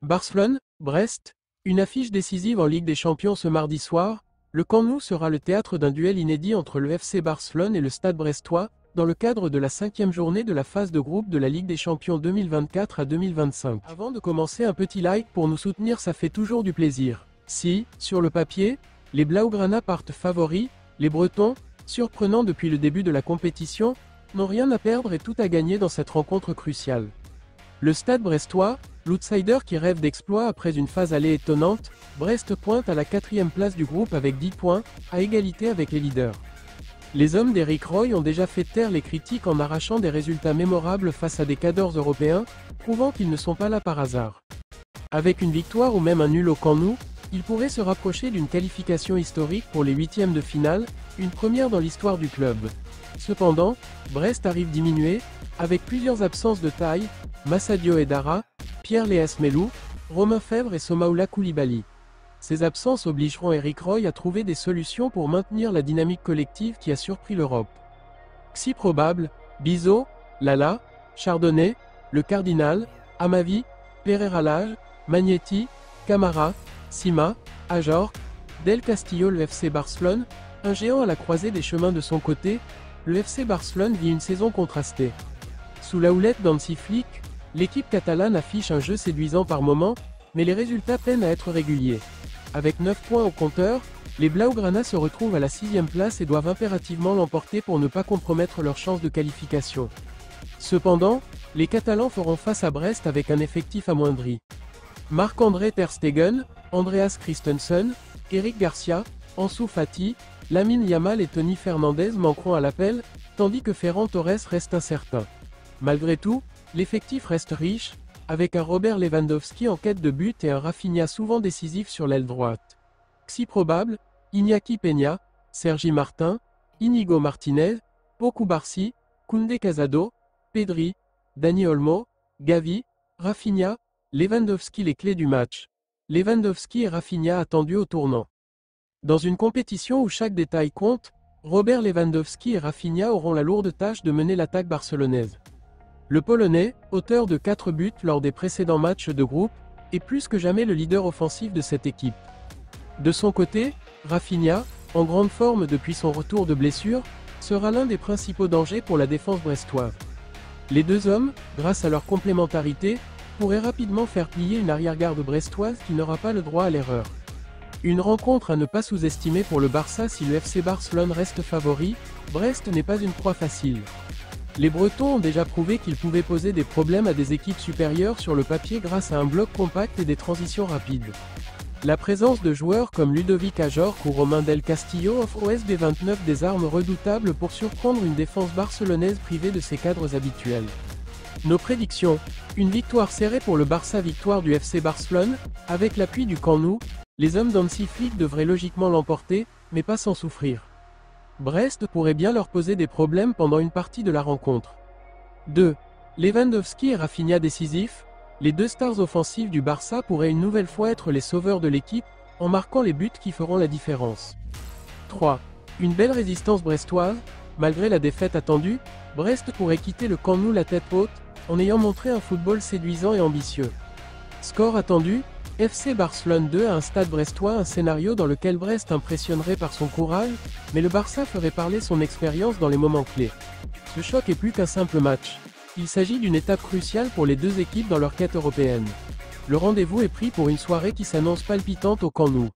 Barcelone, Brest, une affiche décisive en Ligue des Champions ce mardi soir. Le Camp Nou sera le théâtre d'un duel inédit entre le FC Barcelone et le Stade brestois, dans le cadre de la 5e journée de la phase de groupe de la Ligue des Champions 2024 à 2025. Avant de commencer, un petit like pour nous soutenir, ça fait toujours du plaisir. Si, sur le papier, les Blaugrana partent favoris, les Bretons, surprenants depuis le début de la compétition, n'ont rien à perdre et tout à gagner dans cette rencontre cruciale. Le Stade brestois, l'outsider qui rêve d'exploit après une phase aller étonnante, Brest pointe à la 4e place du groupe avec 10 points, à égalité avec les leaders. Les hommes d'Eric Roy ont déjà fait taire les critiques en arrachant des résultats mémorables face à des cadors européens, prouvant qu'ils ne sont pas là par hasard. Avec une victoire ou même un nul au Camp Nou, ils pourraient se rapprocher d'une qualification historique pour les 8e de finale, une première dans l'histoire du club. Cependant, Brest arrive diminué, avec plusieurs absences de taille, Massadio Edara, Pierre-Léas Melou, Romain Fèvre et Somaoula Koulibaly. Ces absences obligeront Eric Roy à trouver des solutions pour maintenir la dynamique collective qui a surpris l'Europe. Si probable, Bizot, Lala, Chardonnay, Le Cardinal, Amavi, Pereira Lage, Magnetti, Camara, Sima, Ajor, Del Castillo. Le FC Barcelone, un géant à la croisée des chemins de son côté, le FC Barcelone vit une saison contrastée. Sous la houlette d'Hansi Flick, l'équipe catalane affiche un jeu séduisant par moments, mais les résultats peinent à être réguliers. Avec 9 points au compteur, les Blaugrana se retrouvent à la 6e place et doivent impérativement l'emporter pour ne pas compromettre leurs chances de qualification. Cependant, les Catalans feront face à Brest avec un effectif amoindri. Marc-André Ter Stegen, Andreas Christensen, Eric Garcia, Ansu Fati, Lamine Yamal et Tony Fernandez manqueront à l'appel, tandis que Ferran Torres reste incertain. Malgré tout, l'effectif reste riche, avec un Robert Lewandowski en quête de but et un Rafinha souvent décisif sur l'aile droite. Si probable, Iñaki Peña, Sergi Martin, Inigo Martinez, Pau Cubarsí, Koundé Casado, Pedri, Dani Olmo, Gavi, Rafinha, Lewandowski. Les clés du match. Lewandowski et Rafinha attendus au tournant. Dans une compétition où chaque détail compte, Robert Lewandowski et Rafinha auront la lourde tâche de mener l'attaque barcelonaise. Le Polonais, auteur de 4 buts lors des précédents matchs de groupe, est plus que jamais le leader offensif de cette équipe. De son côté, Rafinha, en grande forme depuis son retour de blessure, sera l'un des principaux dangers pour la défense brestoise. Les deux hommes, grâce à leur complémentarité, pourraient rapidement faire plier une arrière-garde brestoise qui n'aura pas le droit à l'erreur. Une rencontre à ne pas sous-estimer pour le Barça. Si le FC Barcelone reste favori, Brest n'est pas une proie facile. Les Bretons ont déjà prouvé qu'ils pouvaient poser des problèmes à des équipes supérieures sur le papier grâce à un bloc compact et des transitions rapides. La présence de joueurs comme Ludovic Ajorc ou Romain Del Castillo offre au SB29 des armes redoutables pour surprendre une défense barcelonaise privée de ses cadres habituels. Nos prédictions: une victoire serrée pour le Barça, victoire du FC Barcelone, avec l'appui du Camp Nou. Les hommes d'Hansi Flick devraient logiquement l'emporter, mais pas sans souffrir. Brest pourrait bien leur poser des problèmes pendant une partie de la rencontre. 2. Lewandowski et Rafinha décisifs. Les deux stars offensives du Barça pourraient une nouvelle fois être les sauveurs de l'équipe, en marquant les buts qui feront la différence. 3. Une belle résistance brestoise. Malgré la défaite attendue, Brest pourrait quitter le Camp Nou la tête haute, en ayant montré un football séduisant et ambitieux. Score attendu: FC Barcelone 2 à un Stade brestois. Un scénario dans lequel Brest impressionnerait par son courage, mais le Barça ferait parler son expérience dans les moments clés. Ce choc est plus qu'un simple match. Il s'agit d'une étape cruciale pour les deux équipes dans leur quête européenne. Le rendez-vous est pris pour une soirée qui s'annonce palpitante au Camp Nou.